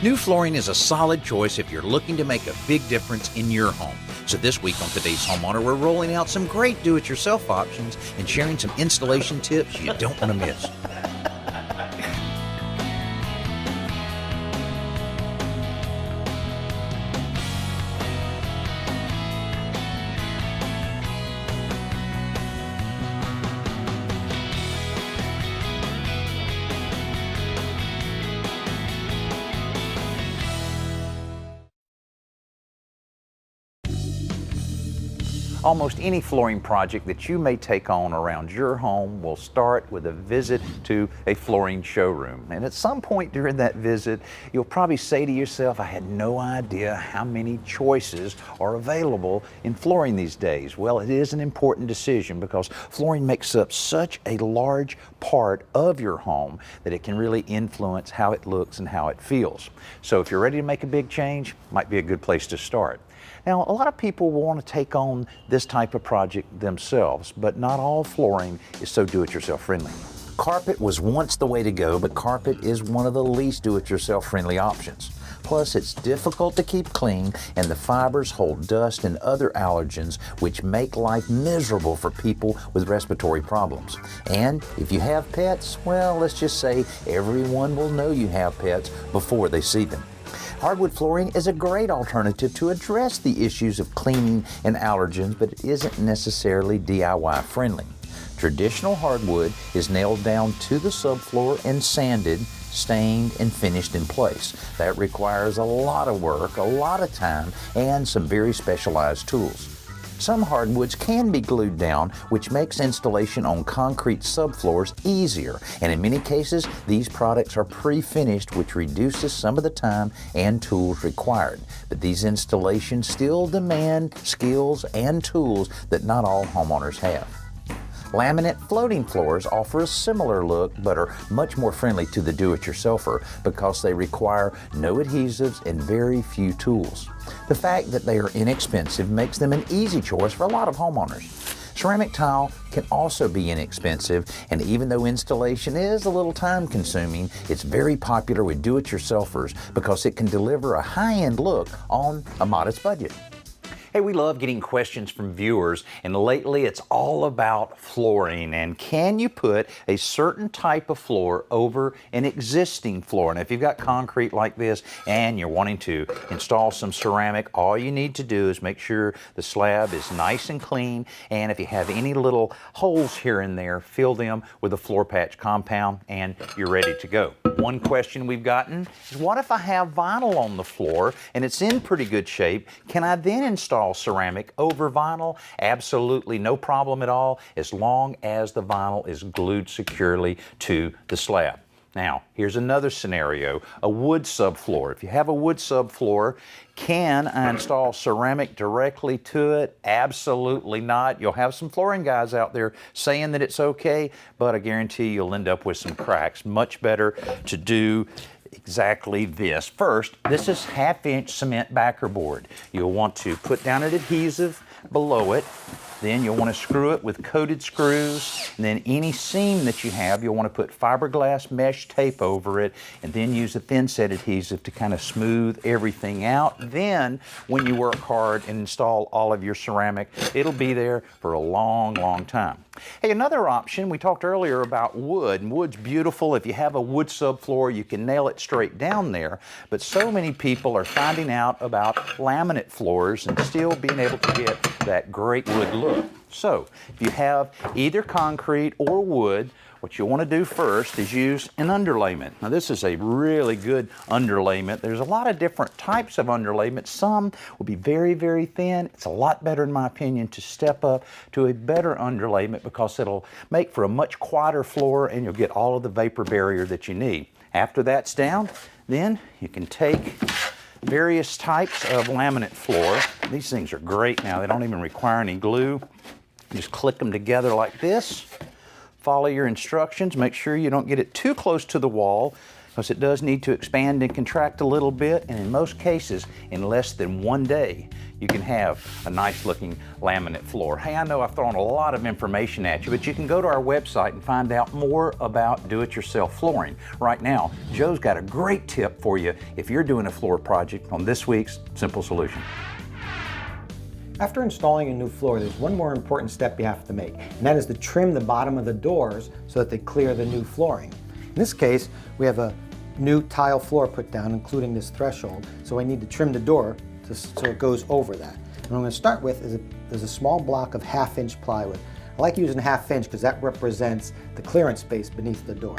New flooring is a solid choice if you're looking to make a big difference in your home. So this week on today's Homeowner, we're rolling out some great do-it-yourself options and sharing some installation tips you don't want to miss. Almost any flooring project that you may take on around your home will start with a visit to a flooring showroom. And at some point during that visit, you'll probably say to yourself, I had no idea how many choices are available in flooring these days. Well, it is an important decision because flooring makes up such a large part of your home that it can really influence how it looks and how it feels. So if you're ready to make a big change, might be a good place to start. Now, a lot of people will want to take on this type of project themselves, but not all flooring is so do-it-yourself friendly. Carpet was once the way to go, but carpet is one of the least do-it-yourself friendly options. Plus, it's difficult to keep clean, and the fibers hold dust and other allergens, which make life miserable for people with respiratory problems. And if you have pets, well, let's just say everyone will know you have pets before they see them. Hardwood flooring is a great alternative to address the issues of cleaning and allergens, but it isn't necessarily DIY friendly. Traditional hardwood is nailed down to the subfloor and sanded, stained, and finished in place. That requires a lot of work, a lot of time, and some very specialized tools. Some hardwoods can be glued down, which makes installation on concrete subfloors easier, and in many cases, these products are pre-finished, which reduces some of the time and tools required. But these installations still demand skills and tools that not all homeowners have. Laminate floating floors offer a similar look but are much more friendly to the do-it-yourselfer because they require no adhesives and very few tools. The fact that they are inexpensive makes them an easy choice for a lot of homeowners. Ceramic tile can also be inexpensive, and even though installation is a little time-consuming, it's very popular with do-it-yourselfers because it can deliver a high-end look on a modest budget. Hey, we love getting questions from viewers, and lately it's all about flooring and can you put a certain type of floor over an existing floor? And if you've got concrete like this and you're wanting to install some ceramic, all you need to do is make sure the slab is nice and clean, and if you have any little holes here and there, fill them with a floor patch compound and you're ready to go. One question we've gotten is, what if I have vinyl on the floor and it's in pretty good shape? Can I then install ceramic over vinyl? Absolutely no problem at all, as long as the vinyl is glued securely to the slab. Now, here's another scenario, a wood subfloor. If you have a wood subfloor, can I install ceramic directly to it? Absolutely not. You'll have some flooring guys out there saying that it's okay, but I guarantee you'll end up with some cracks. Much better to do exactly this. First, this is 1/2-inch cement backer board. You'll want to put down an adhesive below it. Then you'll want to screw it with coated screws. And then any seam that you have, you'll want to put fiberglass mesh tape over it, and then use a thin set adhesive to kind of smooth everything out. Then, when you work hard and install all of your ceramic, it'll be there for a long, long time. Hey, another option, we talked earlier about wood, and wood's beautiful. If you have a wood subfloor, you can nail it straight down there, but so many people are finding out about laminate floors and still being able to get that great wood look. So, if you have either concrete or wood, what you want to do first is use an underlayment. Now, this is a really good underlayment. There's a lot of different types of underlayment. Some will be very, very thin. It's a lot better, in my opinion, to step up to a better underlayment because it'll make for a much quieter floor and you'll get all of the vapor barrier that you need. After that's down, then you can take various types of laminate floor. These things are great now. They don't even require any glue. Just click them together like this. Follow your instructions. Make sure you don't get it too close to the wall because it does need to expand and contract a little bit, and in most cases, in less than 1 day, you can have a nice looking laminate floor. Hey, I know I've thrown a lot of information at you, but you can go to our website and find out more about do-it-yourself flooring. Right now, Joe's got a great tip for you if you're doing a floor project on this week's Simple Solution. After installing a new floor, there's one more important step you have to make, and that is to trim the bottom of the doors so that they clear the new flooring. In this case, we have a new tile floor put down, including this threshold, so I need to trim the door so it goes over that. And what I'm going to start with is there's a small block of 1/2-inch plywood. I like using 1/2 inch because that represents the clearance space beneath the door.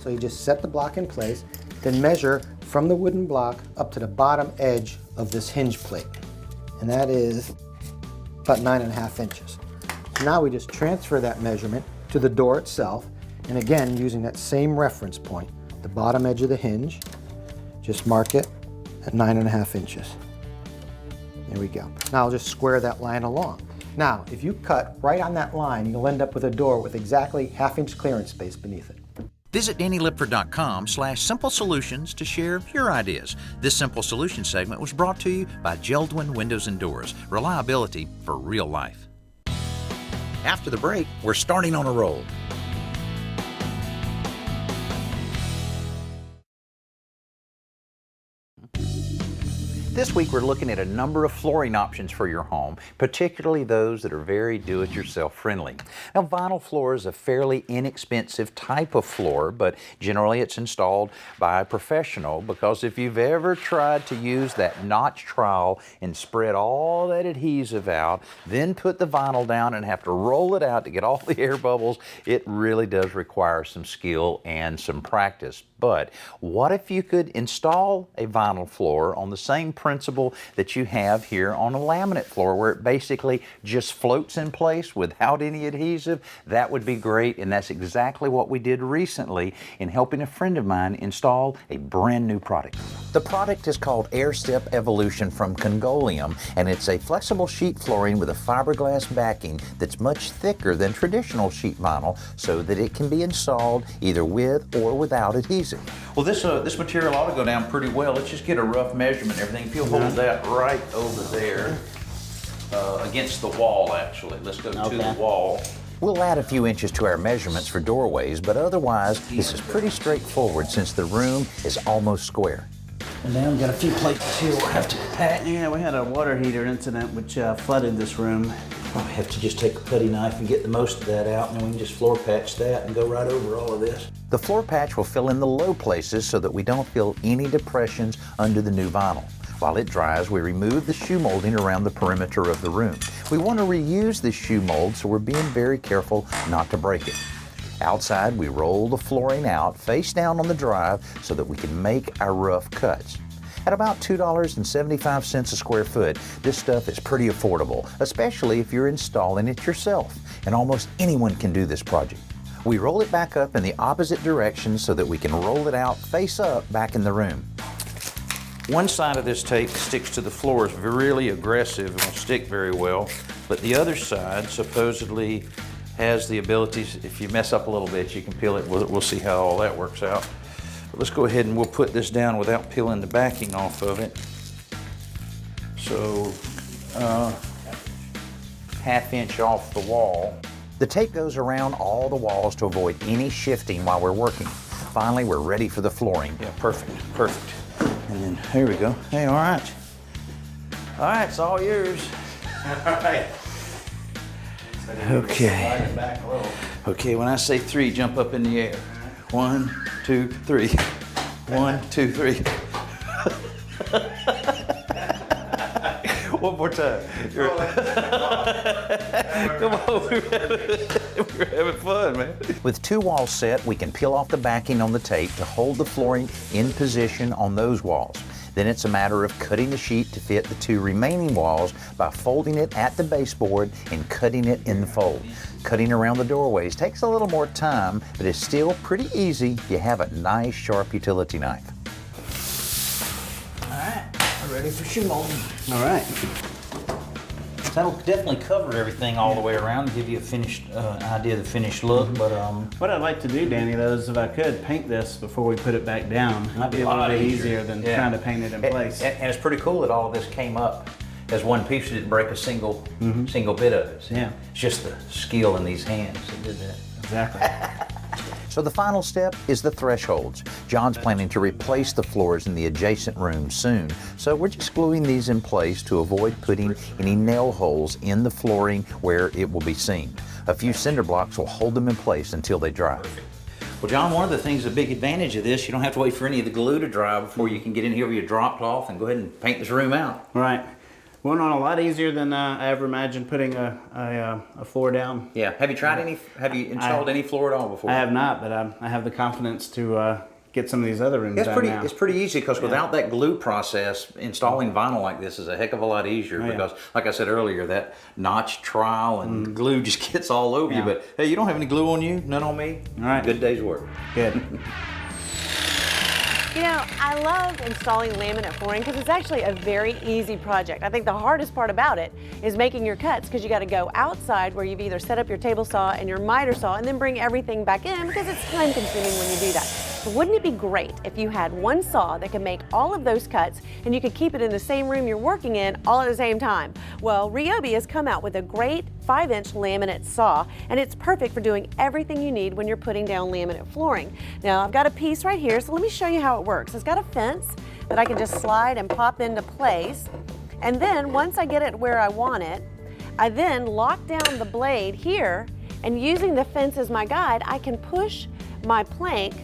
So you just set the block in place, then measure from the wooden block up to the bottom edge of this hinge plate. And that is about 9.5 inches. So now we just transfer that measurement to the door itself, and again, using that same reference point, the bottom edge of the hinge, just mark it at 9.5 inches. There we go. Now I'll just square that line along. Now, if you cut right on that line, you'll end up with a door with exactly 1/2 inch clearance space beneath it. Visit DannyLipford.com/Simple Solutions to share your ideas. This Simple Solution segment was brought to you by Geldwin Windows and Doors. Reliability for real life. After the break, we're starting on a roll. This week we're looking at a number of flooring options for your home, particularly those that are very do-it-yourself friendly. Now, vinyl floor is a fairly inexpensive type of floor, but generally it's installed by a professional, because if you've ever tried to use that notch trowel and spread all that adhesive out, then put the vinyl down and have to roll it out to get all the air bubbles, it really does require some skill and some practice. But what if you could install a vinyl floor on the same principle that you have here on a laminate floor, where it basically just floats in place without any adhesive? That would be great, and that's exactly what we did recently in helping a friend of mine install a brand new product. The product is called AirStep Evolution from Congoleum, and it's a flexible sheet flooring with a fiberglass backing that's much thicker than traditional sheet vinyl, so that it can be installed either with or without adhesive. Well, this material ought to go down pretty well. Let's just get a rough measurement and everything. If you'll hold that right over there against the wall, actually. Let's go to the wall. We'll add a few inches to our measurements for doorways, but otherwise, this is pretty straightforward since the room is almost square. And now we've got a few plates here we'll have to pat. Yeah, we had a water heater incident which flooded this room. We have to just take a putty knife and get the most of that out, and then we can just floor patch that and go right over all of this. The floor patch will fill in the low places so that we don't feel any depressions under the new vinyl. While it dries, we remove the shoe molding around the perimeter of the room. We want to reuse this shoe mold, so we're being very careful not to break it. Outside, we roll the flooring out face down on the drive so that we can make our rough cuts. At about $2.75 a square foot, this stuff is pretty affordable, especially if you're installing it yourself, and almost anyone can do this project. We roll it back up in the opposite direction so that we can roll it out face up back in the room. One side of this tape sticks to the floor, is really aggressive and will stick very well, but the other side supposedly has the ability, if you mess up a little bit, you can peel it. We'll see how all that works out. But let's go ahead and we'll put this down without peeling the backing off of it. So, 1/2 inch off the wall. The tape goes around all the walls to avoid any shifting while we're working. Finally, we're ready for the flooring. Yeah, perfect, perfect. And then, here we go. Hey, all right. All right, it's all yours. All right. Okay. Okay, when I say 3, jump up in the air. 1, 2, 3. 1, 2, 3. One more time. Come on, we're having fun, man. With 2 walls set, we can peel off the backing on the tape to hold the flooring in position on those walls. Then it's a matter of cutting the sheet to fit the 2 remaining walls by folding it at the baseboard and cutting it in the fold. Cutting around the doorways takes a little more time, but it's still pretty easy if you have a nice sharp utility knife. All right, we're ready for shoe molding. All right. That'll definitely cover everything all the way around and give you a finished idea of the finished look. But what I'd like to do, Danny, though, is if I could paint this before we put it back down. It'd be a little bit easier than trying to paint it in place. And it's pretty cool that all of this came up as one piece. Didn't break a single bit of it. Yeah. It's just the skill in these hands that did that. Exactly. So the final step is the thresholds. John's planning to replace the floors in the adjacent room soon, so we're just gluing these in place to avoid putting any nail holes in the flooring where it will be seen. A few cinder blocks will hold them in place until they dry. Well, John, one of the things, a big advantage of this, you don't have to wait for any of the glue to dry before you can get in here with your drop cloth and go ahead and paint this room out. Right. Went on a lot easier than I ever imagined putting a floor down. Yeah. Have you tried any? Have you installed any floor at all before? I have not, but I have the confidence to get some of these other rooms done now. It's pretty easy because without that glue process, installing vinyl like this is a heck of a lot easier because, like I said earlier, that notch trowel and glue just gets all over you. But hey, you don't have any glue on you, none on me. All right. Good day's work. Good. You know, I love installing laminate flooring because it's actually a very easy project. I think the hardest part about it is making your cuts because you got to go outside where you've either set up your table saw and your miter saw and then bring everything back in because it's time consuming when you do that. But wouldn't it be great if you had one saw that could make all of those cuts and you could keep it in the same room you're working in all at the same time? Well, Ryobi has come out with a great 5-inch laminate saw, and it's perfect for doing everything you need when you're putting down laminate flooring. Now, I've got a piece right here, so let me show you how it works. It's got a fence that I can just slide and pop into place, and then once I get it where I want it, I then lock down the blade here, and using the fence as my guide, I can push my plank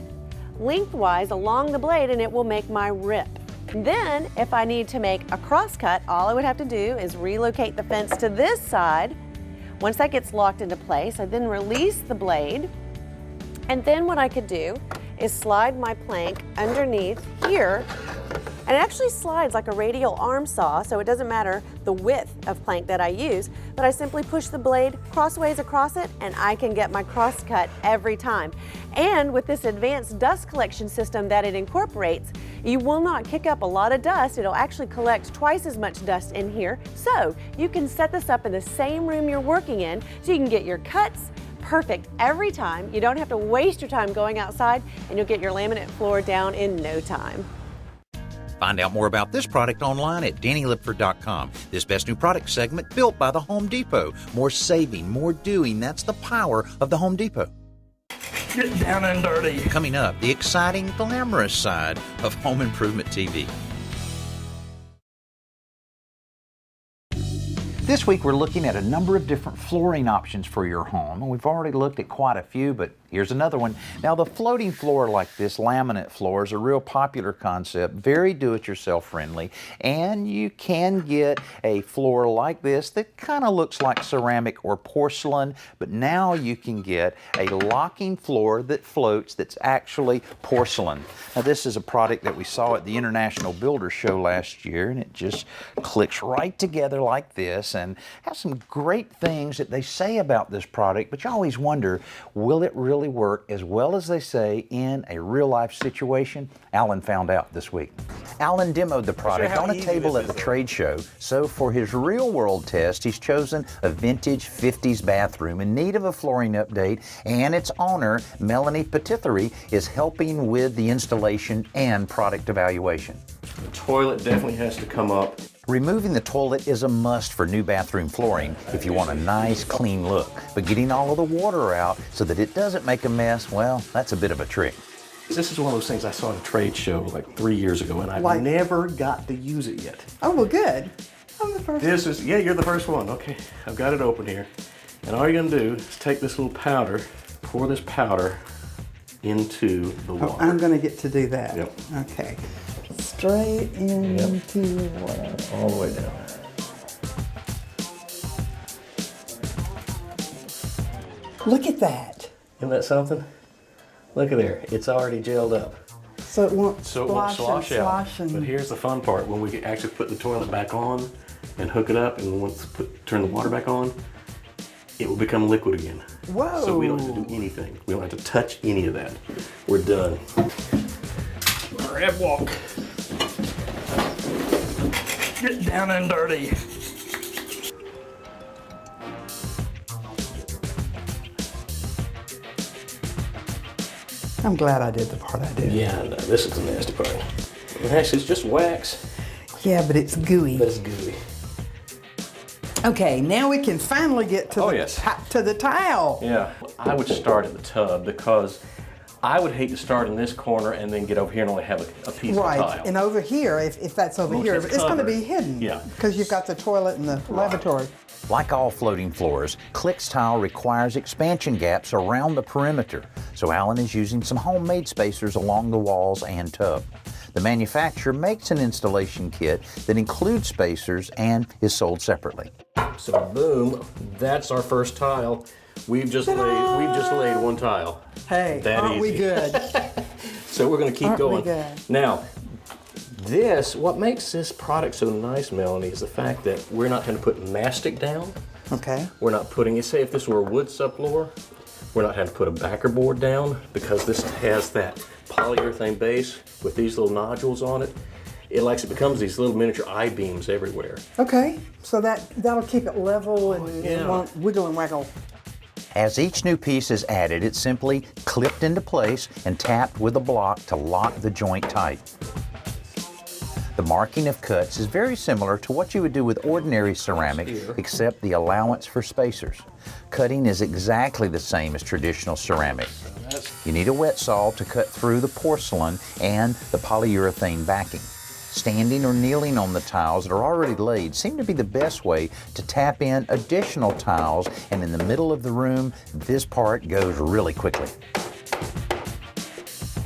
lengthwise along the blade and it will make my rip. Then, if I need to make a cross cut, all I would have to do is relocate the fence to this side. Once that gets locked into place, I then release the blade, and then what I could do is slide my plank underneath here, and it actually slides like a radial arm saw, so it doesn't matter the width of plank that I use, but I simply push the blade crossways across it and I can get my cross cut every time. And with this advanced dust collection system that it incorporates, you will not kick up a lot of dust. It'll actually collect twice as much dust in here. So you can set this up in the same room you're working in so you can get your cuts perfect every time. You don't have to waste your time going outside and you'll get your laminate floor down in no time. Find out more about this product online at DannyLipford.com. This Best New Product segment built by the Home Depot. More saving, more doing. That's the power of the Home Depot. Get down and dirty. Coming up, the exciting, glamorous side of home improvement TV. This week we're looking at a number of different flooring options for your home, and we've already looked at quite a few, but here's another one. Now, the floating floor like this, laminate floor, is a real popular concept, very do-it-yourself friendly, and you can get a floor like this that kind of looks like ceramic or porcelain, but now you can get a locking floor that floats that's actually porcelain. Now, this is a product that we saw at the International Builder Show last year, and it just clicks right together like this, and has some great things that they say about this product, but you always wonder, will it really work as well as they say in a real-life situation? Alan found out this week. Alan demoed the product on a table at the trade show, so for his real-world test, he's chosen a vintage 50s bathroom in need of a flooring update, and its owner, Melanie Patithary, is helping with the installation and product evaluation. The toilet definitely has to come up. Removing the toilet is a must for new bathroom flooring if you want a nice, clean look. But getting all of the water out so that it doesn't make a mess, well, that's a bit of a trick. This is one of those things I saw at a trade show like 3 years ago, and I've never got to use it yet. Oh, well, good. I'm the first. This is, yeah, you're the first one. Okay, I've got it open here. And all you're gonna do is take this little powder, pour this powder into the water. Oh, I'm gonna get to do that. Yep. Okay. Straight into the water. All the way down. Look at that. Isn't that something? Look at there, it's already gelled up. So it won't So it won't slosh out. slosh and But here's the fun part, when we actually put the toilet back on and hook it up, and once turn the water back on, it will become liquid again. Whoa. So we don't have to do anything. We don't have to touch any of that. We're done. Grab walk. Get down and dirty. I'm glad I did the part I did. Yeah, no, this is the nasty part. Actually, it's just wax, Yeah, but it's gooey. but it's gooey. Okay, now we can finally get to, Oh, the, yes. to the tile. Yeah, I would start at the tub because I would hate to start in this corner and then get over here and only have a piece of Right, tile. and over here, if that's over Well, here, it's it's going to be covered. hidden. Yeah. Because you've got the toilet and the lavatory. Like all floating floors, Qlik's tile requires expansion gaps around the perimeter, so Alan is using some homemade spacers along the walls and tub. The manufacturer makes an installation kit that includes spacers and is sold separately. So boom, that's our first tile. We've just laid one tile. Hey, That aren't we easy. good? So we're going to keep Aren't we going. good? Now, what makes this product so nice, Melanie, is the fact that we're not going to put mastic down. Okay. We're not putting, say if this were a wood subfloor, we're not having to put a backer board down because this has that polyurethane base with these little nodules on it. It becomes these little miniature I-beams everywhere. Okay, so that'll keep it level and yeah. it won't wiggle and waggle. As each new piece is added, it's simply clipped into place and tapped with a block to lock the joint tight. The marking of cuts is very similar to what you would do with ordinary ceramic, except the allowance for spacers. Cutting is exactly the same as traditional ceramic. You need a wet saw to cut through the porcelain and the polyurethane backing. Standing or kneeling on the tiles that are already laid seem to be the best way to tap in additional tiles, and in the middle of the room, this part goes really quickly.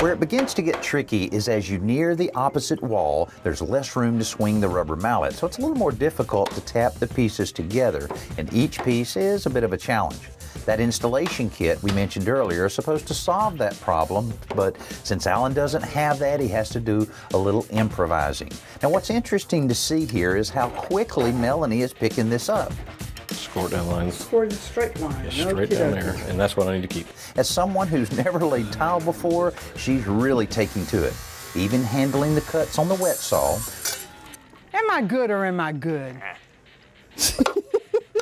Where it begins to get tricky is as you near the opposite wall, there's less room to swing the rubber mallet, so it's a little more difficult to tap the pieces together, and each piece is a bit of a challenge. That installation kit we mentioned earlier is supposed to solve that problem, but since Alan doesn't have that, he has to do a little improvising. Now, what's interesting to see here is how quickly Melanie is picking this up. Score down lines. Toward the straight line. Straight down there, and that's what I need to keep. As someone who's never laid tile before, she's really taking to it, even handling the cuts on the wet saw. Am I good or am I good?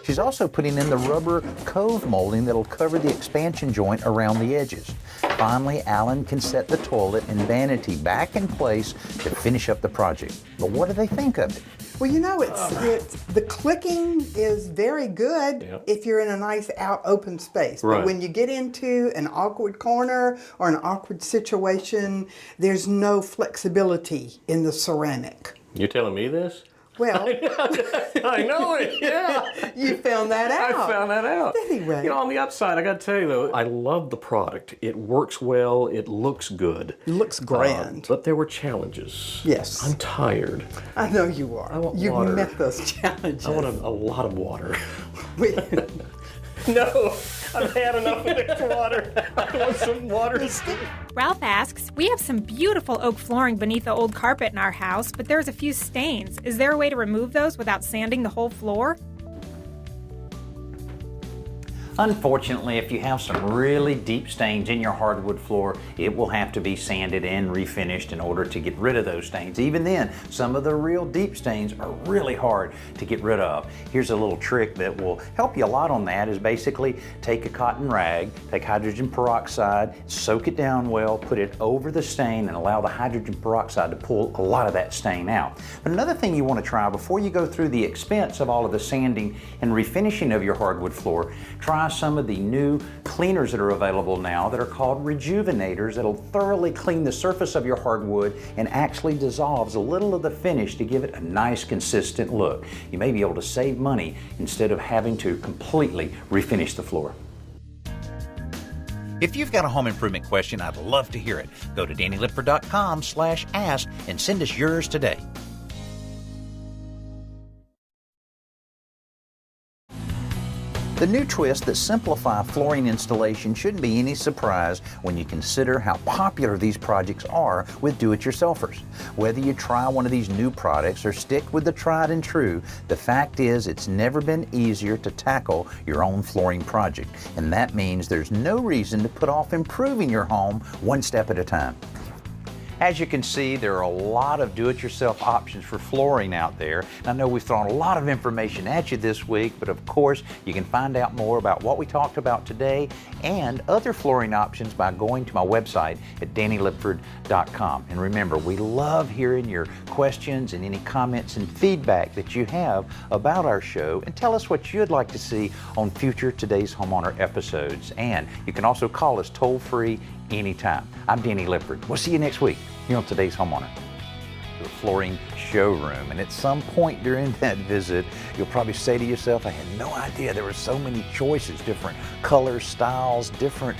She's also putting in the rubber cove molding that'll cover the expansion joint around the edges. Finally, Alan can set the toilet and vanity back in place to finish up the project. But what do they think of it? Well, you know, the clicking is very good Yep. if you're in a nice open space. Right. But when you get into an awkward corner or an awkward situation, there's no flexibility in the ceramic. You're telling me this? Well, I know it, yeah. you found that out. I found that out. Anyway. You know, on the upside, I got to tell you though, I love the product. It works well. It looks good. It looks grand. But there were challenges. Yes. I'm tired. I know you are. I want You've water. met those challenges. I want a lot of water. We- No, I've had enough of this water. I want some water. Ralph asks, we have some beautiful oak flooring beneath the old carpet in our house, but there's a few stains. Is there a way to remove those without sanding the whole floor? Unfortunately, if you have some really deep stains in your hardwood floor, it will have to be sanded and refinished in order to get rid of those stains. Even then, some of the real deep stains are really hard to get rid of. Here's a little trick that will help you a lot on that, is basically take a cotton rag, take hydrogen peroxide, soak it down well, put it over the stain and allow the hydrogen peroxide to pull a lot of that stain out. But another thing you want to try before you go through the expense of all of the sanding and refinishing of your hardwood floor, try some of the new cleaners that are available now that are called rejuvenators that'll thoroughly clean the surface of your hardwood and actually dissolves a little of the finish to give it a nice consistent look. You may be able to save money instead of having to completely refinish the floor. If you've got a home improvement question, I'd love to hear it. Go to DannyLipford.com/ask and send us yours today. The new twists that simplify flooring installation shouldn't be any surprise when you consider how popular these projects are with do-it-yourselfers. Whether you try one of these new products or stick with the tried and true, the fact is it's never been easier to tackle your own flooring project, and that means there's no reason to put off improving your home one step at a time. As you can see, there are a lot of do-it-yourself options for flooring out there. And I know we've thrown a lot of information at you this week, but of course, you can find out more about what we talked about today and other flooring options by going to my website at DannyLipford.com. And remember, we love hearing your questions and any comments and feedback that you have about our show, and tell us what you'd like to see on future Today's Homeowner episodes. And you can also call us toll-free anytime. I'm Danny Lipford. We'll see you next week here on Today's Homeowner. The flooring showroom, and at some point during that visit you'll probably say to yourself, I had no idea there were so many choices, different colors, styles, different